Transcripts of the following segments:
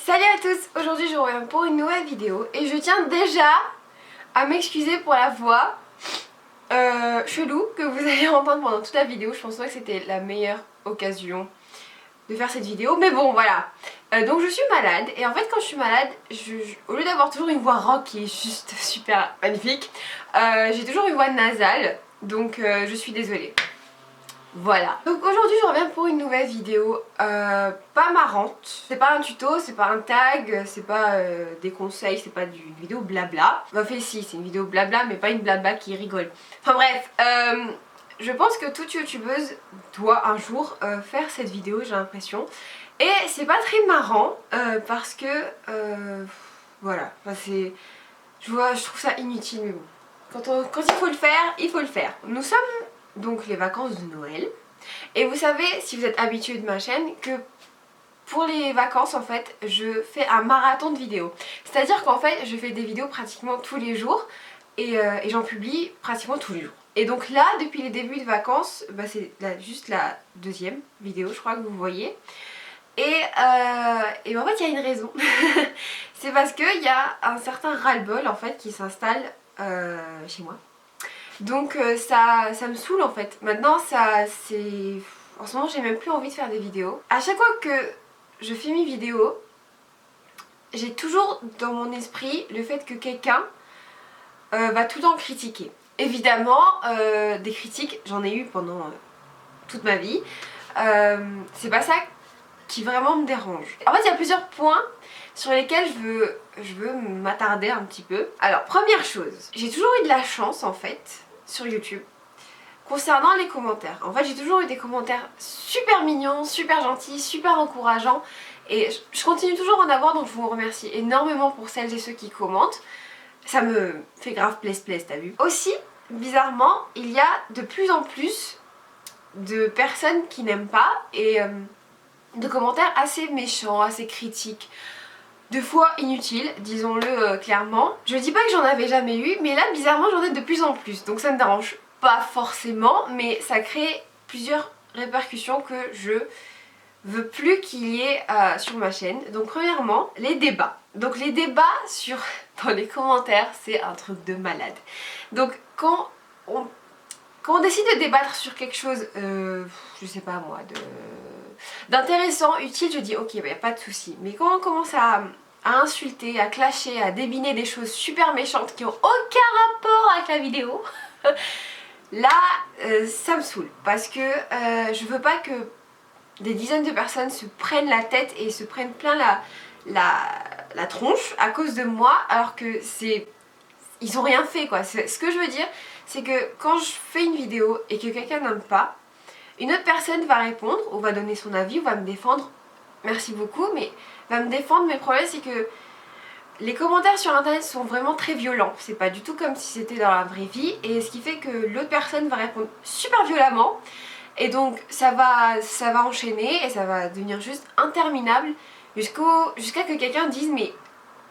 Salut à tous, aujourd'hui je reviens pour une nouvelle vidéo et je tiens déjà à m'excuser pour la voix chelou que vous allez entendre pendant toute la vidéo. Je pense pas que c'était la meilleure occasion de faire cette vidéo, mais bon voilà. Donc je suis malade et en fait quand je suis malade, au lieu d'avoir toujours une voix rock qui est juste super magnifique, j'ai toujours une voix nasale, donc je suis désolée. Voilà. Donc aujourd'hui je reviens pour une nouvelle vidéo pas marrante. C'est pas un tuto, c'est pas un tag, c'est pas des conseils, c'est pas une vidéo blabla. Enfin si, c'est une vidéo blabla mais pas une blabla qui rigole. Enfin bref, je pense que toute youtubeuse doit un jour faire cette vidéo, j'ai l'impression. Et c'est pas très marrant parce que voilà, enfin, je trouve ça inutile mais bon. Quand il faut le faire, il faut le faire. Nous sommes donc les vacances de Noël. Et vous savez, si vous êtes habitué de ma chaîne, que pour les vacances en fait, je fais un marathon de vidéos. C'est-à-dire qu'en fait, je fais des vidéos pratiquement tous les jours et j'en publie pratiquement tous les jours. Et donc là, depuis les débuts de vacances, bah c'est juste la deuxième vidéo, je crois que vous voyez. Et en fait, il y a une raison. C'est parce qu'il y a un certain ras-le-bol en fait qui s'installe chez moi. Donc ça me saoule en fait. Maintenant c'est... En ce moment j'ai même plus envie de faire des vidéos. À chaque fois que je fais mes vidéos, j'ai toujours dans mon esprit le fait que quelqu'un va tout le temps critiquer. Évidemment, des critiques j'en ai eu pendant toute ma vie. C'est pas ça qui vraiment me dérange. En fait il y a plusieurs points sur lesquels je veux m'attarder un petit peu. Alors première chose, j'ai toujours eu de la chance en fait sur YouTube concernant les commentaires. En fait j'ai toujours eu des commentaires super mignons, super gentils, super encourageants et je continue toujours à en avoir, donc je vous remercie énormément pour celles et ceux qui commentent. Ça me fait grave plaise, t'as vu. Aussi, bizarrement, il y a de plus en plus de personnes qui n'aiment pas et de commentaires assez méchants, assez critiques, de fois inutiles, disons-le clairement. Je dis pas que j'en avais jamais eu, mais là bizarrement j'en ai de plus en plus, donc ça me dérange pas forcément, mais ça crée plusieurs répercussions que je veux plus qu'il y ait sur ma chaîne. Donc premièrement, les débats. Donc les débats dans les commentaires, c'est un truc de malade. Donc quand on décide de débattre sur quelque chose, je sais pas moi, d'intéressant, utile, je dis ok, bah, y a pas de souci. Mais quand on commence à insulter, à clasher, à débiner des choses super méchantes qui ont aucun rapport avec la vidéo, là ça me saoule. Parce que je veux pas que des dizaines de personnes se prennent la tête et se prennent plein la tronche à cause de moi, alors que ils ont rien fait quoi. Ce que je veux dire, c'est que quand je fais une vidéo et que quelqu'un n'aime pas, une autre personne va répondre ou va donner son avis ou va me défendre, merci beaucoup, mais va me défendre. Mais le problème c'est que les commentaires sur internet sont vraiment très violents, c'est pas du tout comme si c'était dans la vraie vie, et ce qui fait que l'autre personne va répondre super violemment et donc ça va enchaîner et ça va devenir juste interminable jusqu'à que quelqu'un dise mais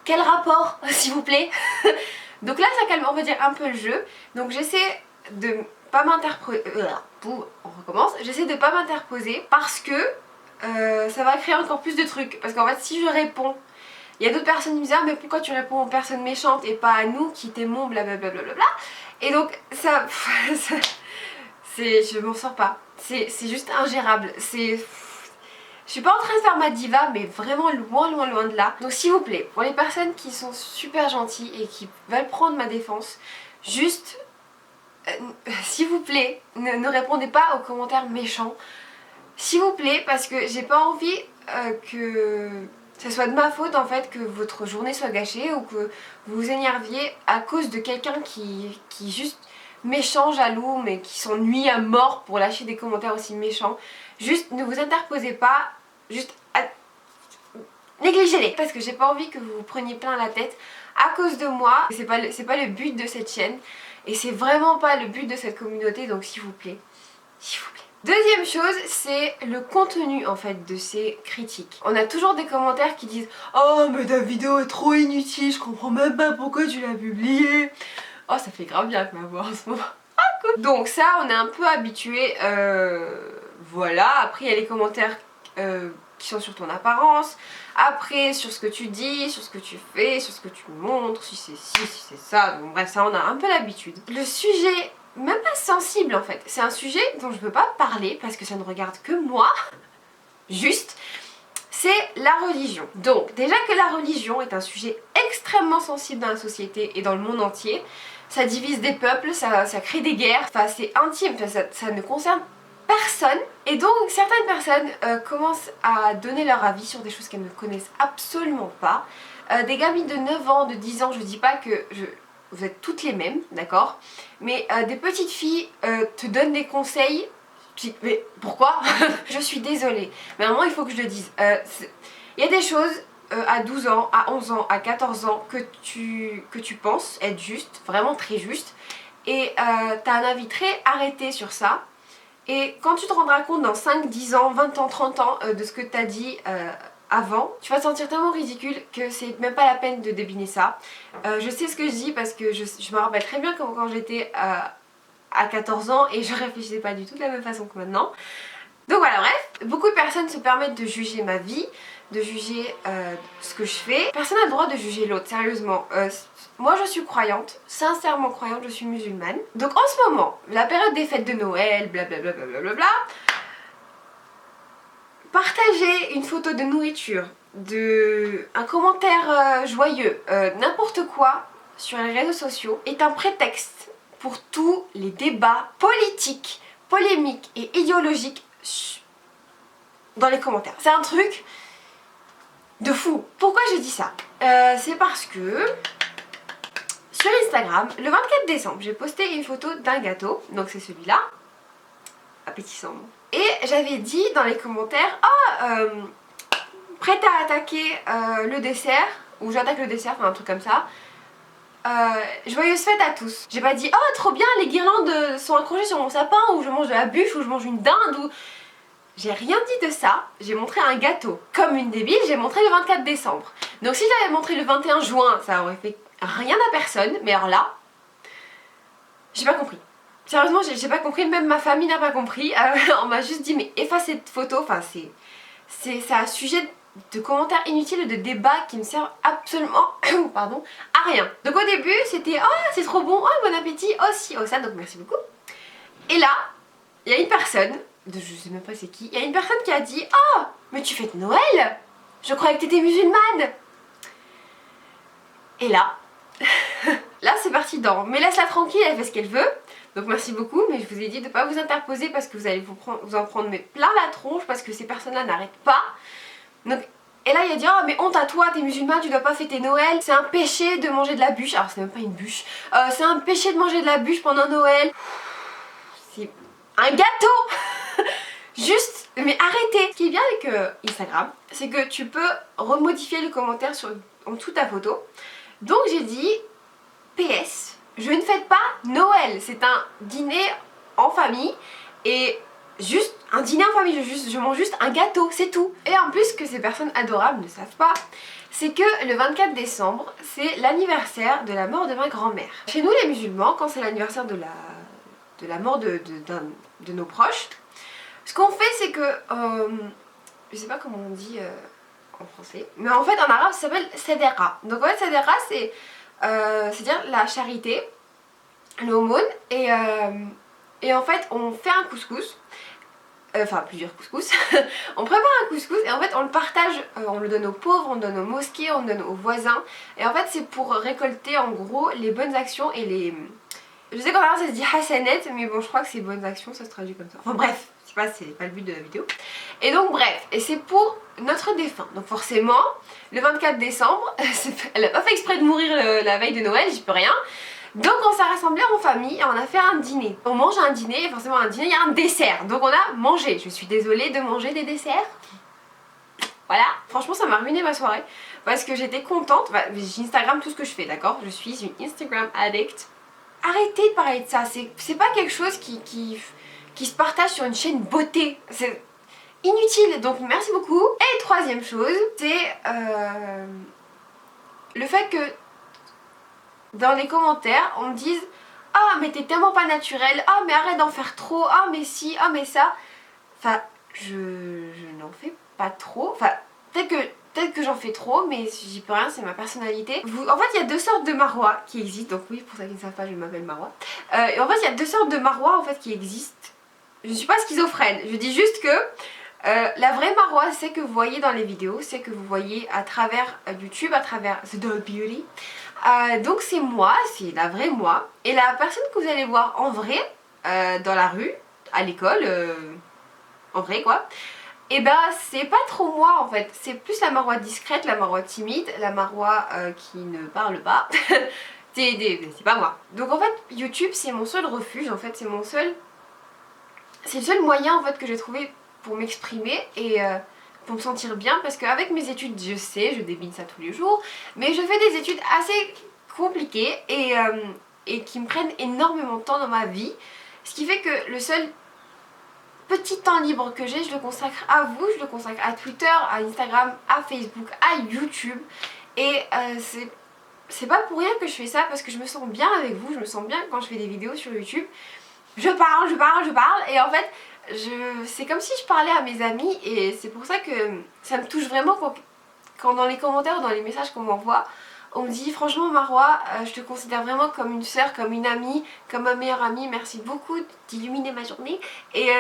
quel rapport s'il vous plaît. Donc là ça calme on va dire un peu le jeu, donc j'essaie de pas m'interposer, on recommence, j'essaie de pas m'interposer parce que ça va créer encore plus de trucs, parce qu'en fait si je réponds, il y a d'autres personnes qui me disent ah mais pourquoi tu réponds aux personnes méchantes et pas à nous qui t'aimons blablabla, et donc ça je m'en sors pas, c'est juste ingérable, je suis pas en train de faire ma diva mais vraiment loin de là. Donc s'il vous plaît, pour les personnes qui sont super gentilles et qui veulent prendre ma défense, juste s'il vous plaît, ne répondez pas aux commentaires méchants. S'il vous plaît, parce que j'ai pas envie que ça soit de ma faute en fait que votre journée soit gâchée ou que vous vous énerviez à cause de quelqu'un qui juste méchant, jaloux, mais qui s'ennuie à mort pour lâcher des commentaires aussi méchants. Juste ne vous interposez pas, juste négligez-les, parce que j'ai pas envie que vous vous preniez plein la tête à cause de moi. C'est pas le but de cette chaîne et c'est vraiment pas le but de cette communauté, donc s'il vous plaît, s'il vous plaît. Deuxième chose, c'est le contenu en fait de ces critiques. On a toujours des commentaires qui disent oh mais ta vidéo est trop inutile, je comprends même pas pourquoi tu l'as publiée. Oh ça fait grave bien avec ma voix en ce moment. Ah, cool. Donc ça on est un peu habitué, voilà. Après il y a les commentaires qui sont sur ton apparence, après sur ce que tu dis, sur ce que tu fais, sur ce que tu montres, si c'est ci, si c'est ça, donc bref ça on a un peu l'habitude. Le sujet, même pas sensible en fait, c'est un sujet dont je peux pas parler parce que ça ne regarde que moi, juste, c'est la religion. Donc déjà que la religion est un sujet extrêmement sensible dans la société et dans le monde entier, ça divise des peuples, ça crée des guerres, enfin c'est intime, ça ne concerne personne. Et donc certaines personnes commencent à donner leur avis sur des choses qu'elles ne connaissent absolument pas. Des gamines de 9 ans, de 10 ans, je dis pas que vous êtes toutes les mêmes, d'accord, mais des petites filles te donnent des conseils. Mais pourquoi? Je suis désolée, mais à un moment il faut que je le dise. Il y a des choses à 12 ans, à 11 ans, à 14 ans que tu penses être juste, vraiment très juste, et t'as un avis très arrêté sur ça. Et quand tu te rendras compte dans 5, 10 ans, 20 ans, 30 ans de ce que t'as dit avant, tu vas te sentir tellement ridicule que c'est même pas la peine de deviner ça. Je sais ce que je dis parce que je me rappelle très bien quand j'étais à 14 ans et je réfléchissais pas du tout de la même façon que maintenant. Donc voilà, bref, beaucoup de personnes se permettent de juger ma vie, de juger ce que je fais. Personne n'a le droit de juger l'autre, sérieusement. Moi je suis croyante, sincèrement croyante, je suis musulmane. Donc en ce moment, la période des fêtes de Noël, blablabla, blablabla, partager une photo de nourriture, un commentaire joyeux, n'importe quoi sur les réseaux sociaux est un prétexte pour tous les débats politiques, polémiques et idéologiques dans les commentaires. C'est un truc de fou. Pourquoi je dis ça? C'est parce que sur Instagram, le 24 décembre, j'ai posté une photo d'un gâteau, donc c'est celui-là, appétissant. Et j'avais dit dans les commentaires, prête à attaquer le dessert, ou j'attaque le dessert, enfin un truc comme ça. Joyeuse fête à tous. J'ai pas dit oh trop bien les guirlandes sont accrochées sur mon sapin, ou je mange de la bûche, ou je mange une dinde, ou... J'ai rien dit de ça, j'ai montré un gâteau. Comme une débile, j'ai montré le 24 décembre. Donc si j'avais montré le 21 juin, ça aurait fait rien à personne, mais alors là, j'ai pas compris. Sérieusement, j'ai pas compris, même ma famille n'a pas compris. On m'a juste dit mais efface cette photo, enfin c'est un sujet de commentaires inutiles, de débats qui ne servent absolument pardon, à rien. Donc au début c'était oh c'est trop bon, oh bon appétit, oh si, oh ça, donc merci beaucoup. Et là, il y a une personne, je sais même pas c'est qui, il y a une personne qui a dit oh mais tu fêtes Noël? Je croyais que t'étais musulmane. Et là, là c'est parti dans mais laisse-la tranquille, elle fait ce qu'elle veut. Donc merci beaucoup, mais je vous ai dit de ne pas vous interposer parce que vous allez vous en prendre mais plein la tronche parce que ces personnes-là n'arrêtent pas. Donc, et là il a dit oh mais honte à toi, t'es musulman, tu dois pas fêter Noël, c'est un péché de manger de la bûche. Alors c'est même pas une bûche, c'est un péché de manger de la bûche pendant Noël. C'est un gâteau. Juste, mais arrêtez. Ce qui est bien avec Instagram, c'est que tu peux remodifier le commentaire en dessous de ta photo. Donc j'ai dit PS, je ne fête pas Noël, c'est un dîner en famille et juste un dîner en famille, je mange juste un gâteau, c'est tout. Et en plus, ce que ces personnes adorables ne savent pas, c'est que le 24 décembre, c'est l'anniversaire de la mort de ma grand-mère. Chez nous les musulmans, quand c'est l'anniversaire de la mort de nos proches, ce qu'on fait c'est que, je sais pas comment on dit en français, mais en fait en arabe ça s'appelle Sedera. Donc en fait Sedera c'est-à-dire la charité, l'aumône, et en fait on fait un couscous, enfin plusieurs couscous, on prépare un couscous et en fait on le partage, on le donne aux pauvres, on le donne aux mosquées, on le donne aux voisins, et en fait c'est pour récolter en gros les bonnes actions et les... Je sais qu'en arabe ça se dit hasanet, mais bon je crois que c'est bonnes actions, ça se traduit comme ça. Enfin bref, c'est pas le but de la vidéo. Et donc bref, et c'est pour notre défunt. Donc forcément, le 24 décembre, elle a pas fait exprès de mourir la veille de Noël, j'y peux rien. Donc on s'est rassemblés en famille et on a fait un dîner. On mange un dîner, et forcément un dîner, il y a un dessert. Donc on a mangé. Je suis désolée de manger des desserts. Voilà, franchement ça m'a ruiné ma soirée. Parce que j'étais contente, enfin, j'Instagram tout ce que je fais, d'accord? Je suis une Instagram addict. Arrêtez de parler de ça, c'est pas quelque chose qui se partage sur une chaîne beauté. C'est inutile, donc merci beaucoup. Et troisième chose, c'est le fait que dans les commentaires on me dise ah mais t'es tellement pas naturel, ah mais arrête d'en faire trop, ah mais si, ah mais ça. Enfin je n'en fais pas trop, enfin peut-être que j'en fais trop, mais j'y peux rien, c'est ma personnalité. En fait il y a deux sortes de Marwa qui existent, donc oui pour ceux qui ne savent pas je m'appelle Marwa. En fait il y a deux sortes de Marwa en fait qui existent. Je ne suis pas schizophrène, je dis juste que la vraie Marwa, c'est que vous voyez dans les vidéos, c'est que vous voyez à travers YouTube, à travers The Doll Beauty. Donc c'est moi, c'est la vraie moi. Et la personne que vous allez voir en vrai, dans la rue, à l'école, en vrai quoi, et ben c'est pas trop moi en fait. C'est plus la Marwa discrète, la Marwa timide, la Marwa qui ne parle pas. C'est pas moi. Donc en fait YouTube c'est mon seul refuge, en fait c'est mon seul... C'est le seul moyen en fait que j'ai trouvé pour m'exprimer et pour me sentir bien, parce qu'avec mes études je sais, je débine ça tous les jours, mais je fais des études assez compliquées et qui me prennent énormément de temps dans ma vie, ce qui fait que le seul petit temps libre que j'ai, je le consacre à vous, je le consacre à Twitter, à Instagram, à Facebook, à YouTube, et c'est pas pour rien que je fais ça, parce que je me sens bien avec vous, je me sens bien quand je fais des vidéos sur YouTube. Je parle et en fait c'est comme si je parlais à mes amis, et c'est pour ça que ça me touche vraiment quand dans les commentaires ou dans les messages qu'on m'envoie on me dit franchement Marwa, je te considère vraiment comme une soeur, comme une amie, comme ma meilleure amie, merci beaucoup d'illuminer ma journée, et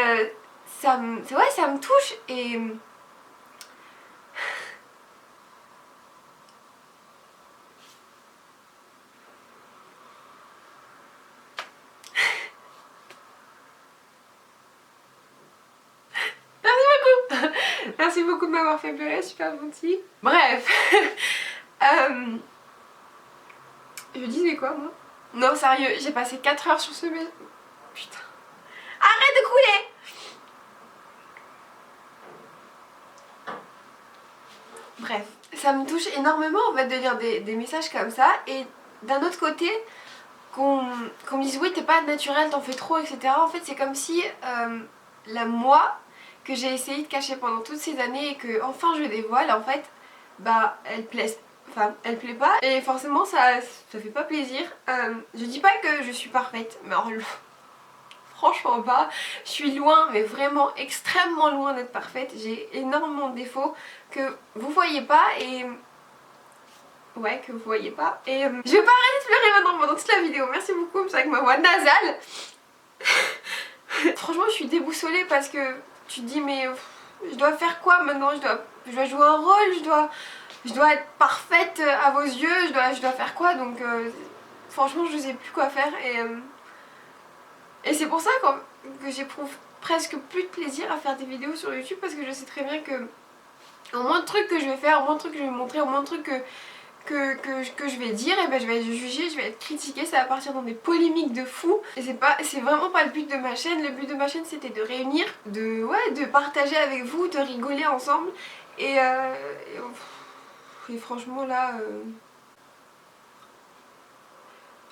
ça me touche et... Merci beaucoup de m'avoir fait pleurer, super gentil. Bref. Je disais quoi moi? Non sérieux, j'ai passé 4 heures sur ce mail. Putain. Arrête de couler! Bref, ça me touche énormément en fait de lire des messages comme ça, et d'un autre côté qu'on me dise oui t'es pas naturelle, t'en fais trop, etc. En fait c'est comme si la moi que j'ai essayé de cacher pendant toutes ces années et que enfin je dévoile, en fait bah elle plaît, enfin elle plaît pas, et forcément ça fait pas plaisir. Je dis pas que je suis parfaite, mais alors, franchement pas, je suis loin, mais vraiment extrêmement loin d'être parfaite. J'ai énormément de défauts que vous voyez pas, et ouais, que vous voyez pas, et je vais pas arrêter de pleurer maintenant pendant toute la vidéo. Merci beaucoup, c'est avec ma voix nasale. Franchement je suis déboussolée, parce que tu te dis mais je dois faire quoi maintenant, je dois jouer un rôle, je dois être parfaite à vos yeux, je dois faire quoi, donc franchement je sais plus quoi faire, et c'est pour ça que j'éprouve presque plus de plaisir à faire des vidéos sur YouTube, parce que je sais très bien que au moins de trucs que je vais faire, au moins de trucs que je vais montrer, au moins de trucs que je vais dire, et ben je vais être jugée, je vais être critiquée, ça va partir dans des polémiques de fou, et c'est vraiment pas le but de ma chaîne. Le but de ma chaîne c'était de réunir, de partager avec vous, de rigoler ensemble, et franchement là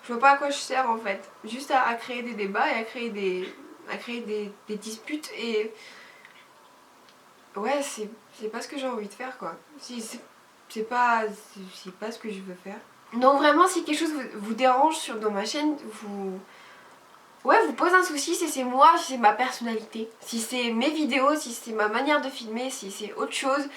je vois pas à quoi je sers en fait, juste à créer des débats et à créer des disputes, et ouais c'est pas ce que j'ai envie de faire quoi. C'est pas ce que je veux faire. Donc vraiment si quelque chose vous dérange dans ma chaîne, vous pose un souci, si c'est moi, si c'est ma personnalité, si c'est mes vidéos, si c'est ma manière de filmer, si c'est autre chose,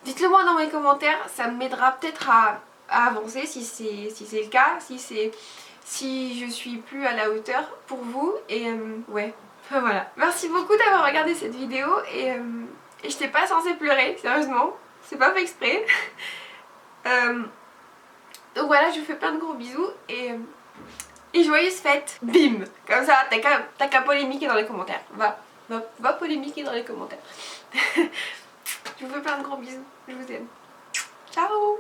dites-le moi dans mes commentaires, ça m'aidera peut-être à avancer si c'est le cas, si je suis plus à la hauteur pour vous, et ouais, enfin voilà. Merci beaucoup d'avoir regardé cette vidéo, et j'étais pas censée pleurer, sérieusement, c'est pas fait exprès. Donc voilà, je vous fais plein de gros bisous, et joyeuses fêtes. Bim. Comme ça, t'as qu'à polémiquer dans les commentaires. Va polémiquer dans les commentaires. Je vous fais plein de gros bisous, je vous aime. Ciao.